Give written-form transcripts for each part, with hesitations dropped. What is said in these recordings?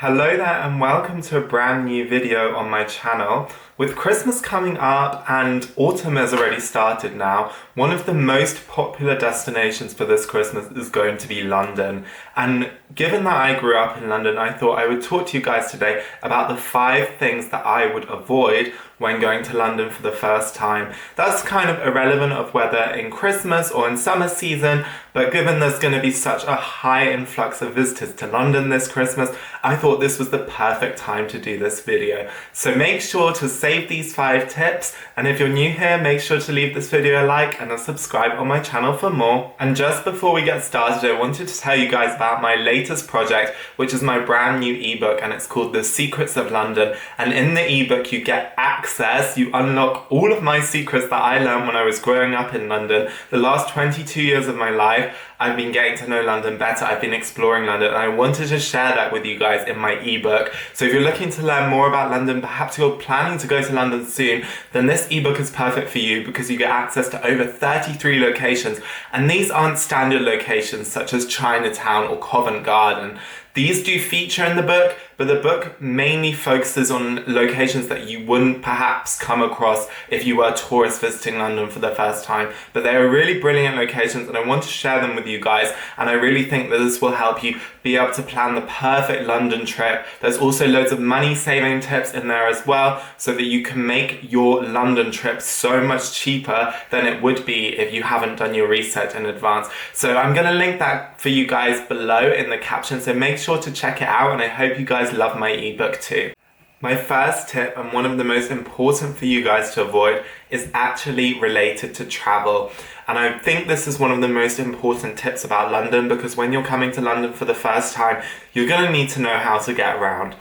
Hello there and welcome to a brand new video on my channel. With Christmas coming up and autumn has already started now, one of the most popular destinations for this Christmas is going to be London. And given that I grew up in London, I thought I would talk to you guys today about the 5 things that I would avoid when going to London for the first time. That's kind of irrelevant of whether in Christmas or in summer season, but given there's going to be such a high influx of visitors to London this Christmas, I thought this was the perfect time to do this video. So make sure to save these 5 tips, and if you're new here, make sure to leave this video a like and a subscribe on my channel for more. And just before we get started, I wanted to tell you guys about my latest project, which is my brand new ebook, and it's called The Secrets of London. And in the ebook you get access, you unlock all of my secrets that I learned when I was growing up in London. The last 22 years of my life, I've been getting to know London better, I've been exploring London, and I wanted to share that with you guys in my ebook. So if you're looking to learn more about London, perhaps you're planning to go to London soon, then this ebook is perfect for you because you get access to over 33 locations, and these aren't standard locations such as Chinatown or Covent Garden. These do feature in the book, but the book mainly focuses on locations that you wouldn't perhaps come across if you were a tourist visiting London for the first time. But they are really brilliant locations and I want to share them with you guys, and I really think that this will help you be able to plan the perfect London trip. There's also loads of money saving tips in there as well, so that you can make your London trip so much cheaper than it would be if you haven't done your research in advance. So I'm going to link that for you guys below in the caption, so make sure to check it out, and I hope you guys love my ebook too. My first tip, and one of the most important for you guys to avoid, is actually related to travel. And I think this is one of the most important tips about London, because when you're coming to London for the first time, you're going to need to know how to get around.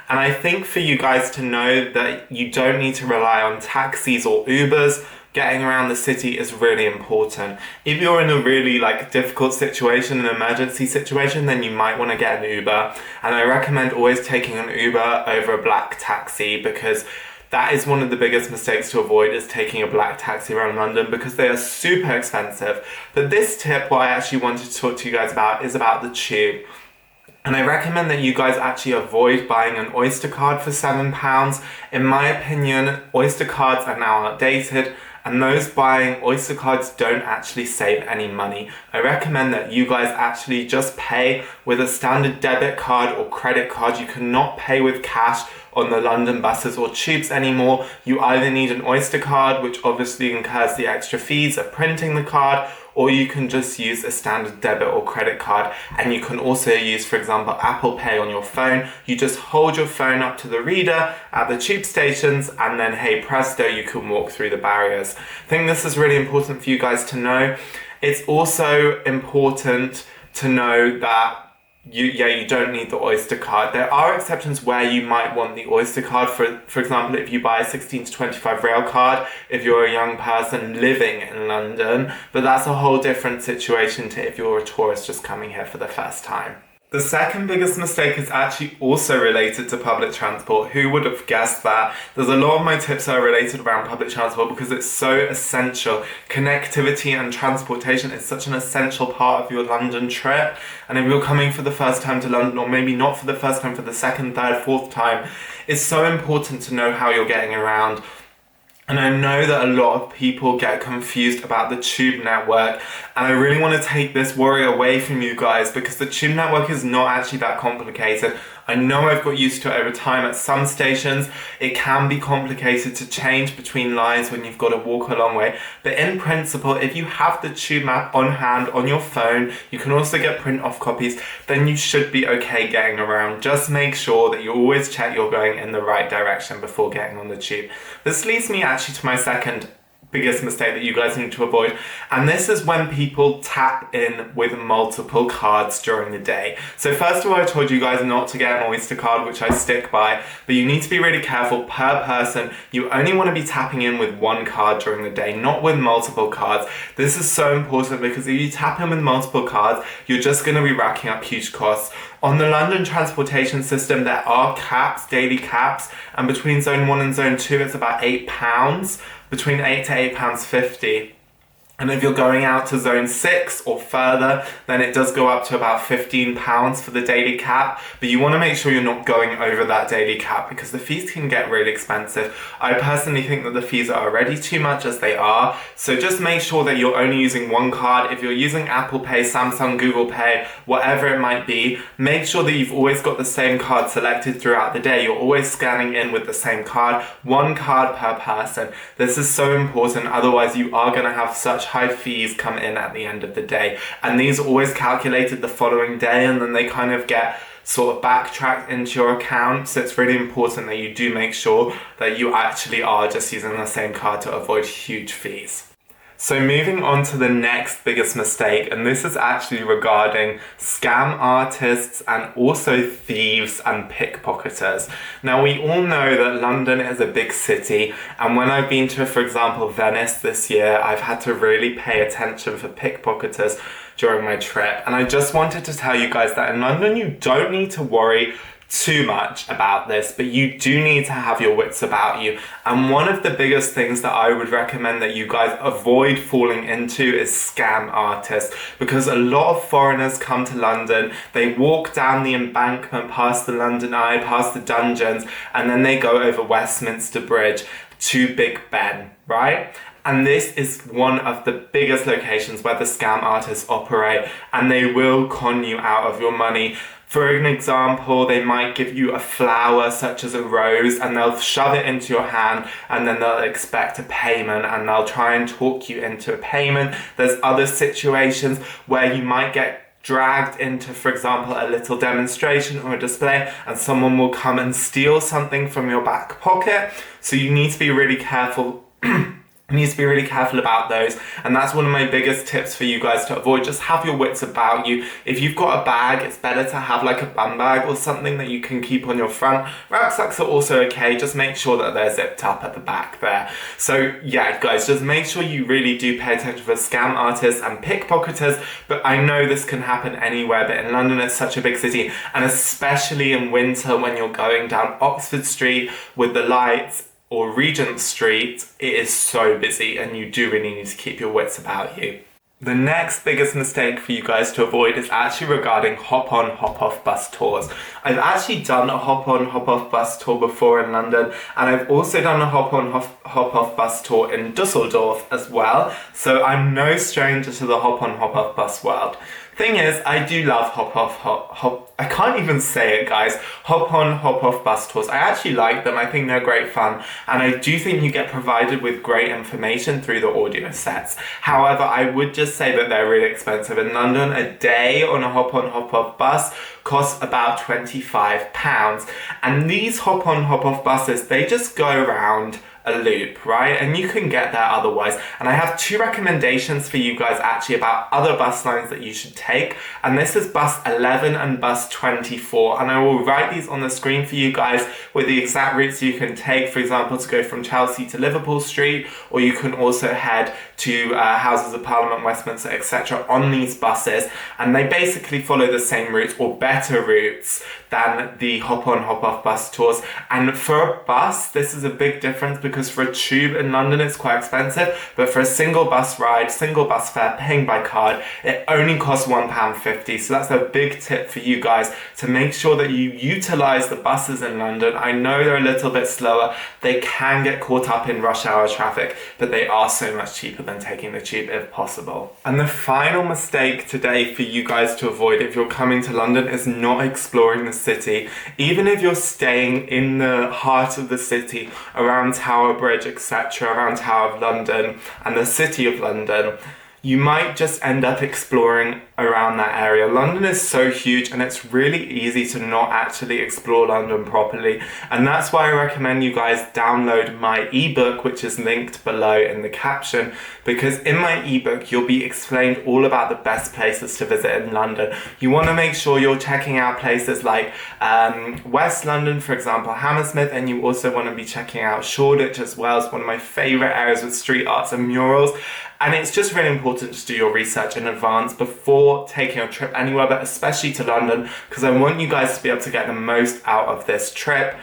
And I think for you guys to know that you don't need to rely on taxis or Ubers. Getting around the city is really important. If you're in a really difficult situation, an emergency situation, then you might want to get an Uber. And I recommend always taking an Uber over a black taxi, because that is one of the biggest mistakes to avoid, is taking a black taxi around London, because they are super expensive. But this tip, what I actually wanted to talk to you guys about, is about the tube. And I recommend that you guys actually avoid buying an Oyster card for £7. In my opinion, Oyster cards are now outdated, and those buying Oyster cards don't actually save any money. I recommend that you guys actually just pay with a standard debit card or credit card. You cannot pay with cash on the London buses or tubes anymore. You either need an Oyster card, which obviously incurs the extra fees of printing the card, or you can just use a standard debit or credit card. And you can also use, for example, Apple Pay on your phone. You just hold your phone up to the reader at the tube stations, and then hey presto, you can walk through the barriers. I think this is really important for you guys to know. It's also important to know that you don't need the Oyster card. There are exceptions where you might want the Oyster card, for example, if you buy a 16 to 25 rail card, if you're a young person living in London, but that's a whole different situation to if you're a tourist just coming here for the first time. The second biggest mistake is actually also related to public transport. Who would have guessed that? There's a lot of my tips that are related around public transport because it's so essential. Connectivity and transportation is such an essential part of your London trip. And if you're coming for the first time to London, or maybe not for the first time, for the second, third, fourth time, it's so important to know how you're getting around. And I know that a lot of people get confused about the tube network, and I really want to take this worry away from you guys, because the tube network is not actually that complicated. I know I've got used to it over time. At some stations, it can be complicated to change between lines when you've got to walk a long way. But in principle, if you have the tube map on hand on your phone, you can also get print off copies, then you should be okay getting around. Just make sure that you always check you're going in the right direction before getting on the tube. This leads me actually to my second biggest mistake that you guys need to avoid, and this is when people tap in with multiple cards during the day. So first of all, I told you guys not to get an Oyster card, which I stick by, but you need to be really careful per person. You only want to be tapping in with one card during the day, not with multiple cards. This is so important, because if you tap in with multiple cards, you're just going to be racking up huge costs. On the London transportation system, there are caps, daily caps, and between zone 1 and zone 2, it's about £8, between £8 to £8.50. And if you're going out to zone 6 or further, then it does go up to about £15 for the daily cap. But you want to make sure you're not going over that daily cap because the fees can get really expensive. I personally think that the fees are already too much as they are. So just make sure that you're only using one card. If you're using Apple Pay, Samsung, Google Pay, whatever it might be, make sure that you've always got the same card selected throughout the day. You're always scanning in with the same card, one card per person. This is so important. Otherwise, you are going to have such high fees come in at the end of the day, and these are always calculated the following day, and then they kind of get sort of backtracked into your account. So it's really important that you do make sure that you actually are just using the same card to avoid huge fees. So moving on to the next biggest mistake, and this is actually regarding scam artists and also thieves and pickpocketers. Now we all know that London is a big city, and when I've been to, for example, Venice this year, I've had to really pay attention for pickpocketers during my trip. And I just wanted to tell you guys that in London you don't need to worry too much about this, but you do need to have your wits about you. And one of the biggest things that I would recommend that you guys avoid falling into is scam artists, because a lot of foreigners come to London, they walk down the embankment past the London Eye, past the dungeons, and then they go over Westminster Bridge to Big Ben, right? And this is one of the biggest locations where the scam artists operate, and they will con you out of your money. For an example, they might give you a flower such as a rose and they'll shove it into your hand and then they'll expect a payment and they'll try and talk you into a payment. There's other situations where you might get dragged into, for example, a little demonstration or a display and someone will come and steal something from your back pocket. So you need to be really careful. You need to be really careful about those, and that's one of my biggest tips for you guys to avoid. Just have your wits about you. If you've got a bag, it's better to have like a bum bag or something that you can keep on your front. Rucksacks are also okay, just make sure that they're zipped up at the back there. So yeah guys, just make sure you really do pay attention for scam artists and pickpocketers. But I know this can happen anywhere, but in London it's such a big city, and especially in winter when you're going down Oxford Street with the lights or Regent Street, it is so busy and you do really need to keep your wits about you. The next biggest mistake for you guys to avoid is actually regarding hop-on, hop-off bus tours. I've actually done a hop-on, hop-off bus tour before in London, and I've also done a hop-on, hop-off bus tour in Dusseldorf as well, so I'm no stranger to the hop-on, hop-off bus world. Thing is, I do love I can't even say it guys, hop-on, hop-off bus tours. I actually like them, I think they're great fun, and I do think you get provided with great information through the audio sets. However, I would just say that they're really expensive. In London, a day on a hop-on, hop-off bus costs about £25. And these hop-on, hop-off buses, they just go around a loop, right? And you can get there otherwise. And I have two recommendations for you guys actually about other bus lines that you should take. And this is bus 11 and bus 24. And I will write these on the screen for you guys with the exact routes you can take. For example, to go from Chelsea to Liverpool Street, or you can also head to Houses of Parliament, Westminster, etc. on these buses. And they basically follow the same routes or better routes than the hop-on, hop-off bus tours. And for a bus, this is a big difference because for a tube in London, it's quite expensive. But for a single bus ride, single bus fare, paying by card, it only costs £1.50. So that's a big tip for you guys to make sure that you utilise the buses in London. I know they're a little bit slower. They can get caught up in rush hour traffic, but they are so much cheaper than taking the tube if possible. And the final mistake today for you guys to avoid if you're coming to London is not exploring the city. Even if you're staying in the heart of the city, around Tower Bridge, etc., around Tower of London and the City of London, you might just end up exploring around that area. London is so huge and it's really easy to not actually explore London properly, and that's why I recommend you guys download my ebook, which is linked below in the caption, because in my ebook you'll be explained all about the best places to visit in London. You want to make sure you're checking out places like West London, for example, Hammersmith, and you also want to be checking out Shoreditch as well. It's one of my favourite areas with street arts and murals. And it's just really important to do your research in advance before taking a trip anywhere, but especially to London, because I want you guys to be able to get the most out of this trip.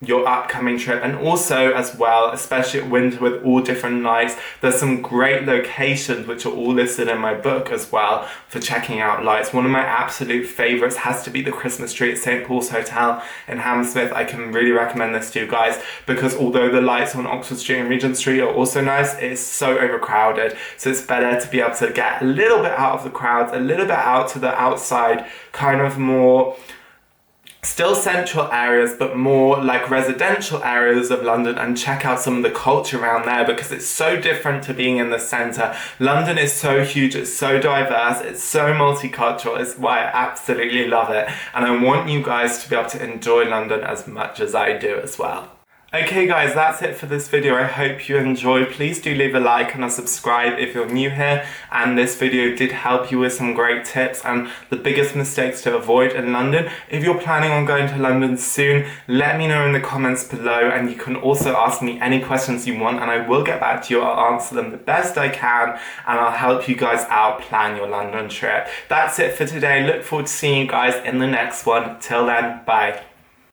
your upcoming trip. And also as well, especially at winter with all different lights, there's some great locations which are all listed in my book as well for checking out lights. One of my absolute favorites has to be the Christmas tree at St. Paul's Hotel in Hammersmith. I can really recommend this to you guys because although the lights on Oxford Street and Regent Street are also nice, it is so overcrowded. So it's better to be able to get a little bit out of the crowds, a little bit out to the outside, kind of more still central areas, but more like residential areas of London, and check out some of the culture around there because it's so different to being in the centre. London is so huge, it's so diverse, it's so multicultural. It's why I absolutely love it. And I want you guys to be able to enjoy London as much as I do as well. Okay guys, that's it for this video. I hope you enjoyed. Please do leave a like and a subscribe if you're new here and this video did help you with some great tips and the biggest mistakes to avoid in London. If you're planning on going to London soon, let me know in the comments below, and you can also ask me any questions you want and I will get back to you. I'll answer them the best I can and I'll help you guys out plan your London trip. That's it for today. Look forward to seeing you guys in the next one. Till then, bye.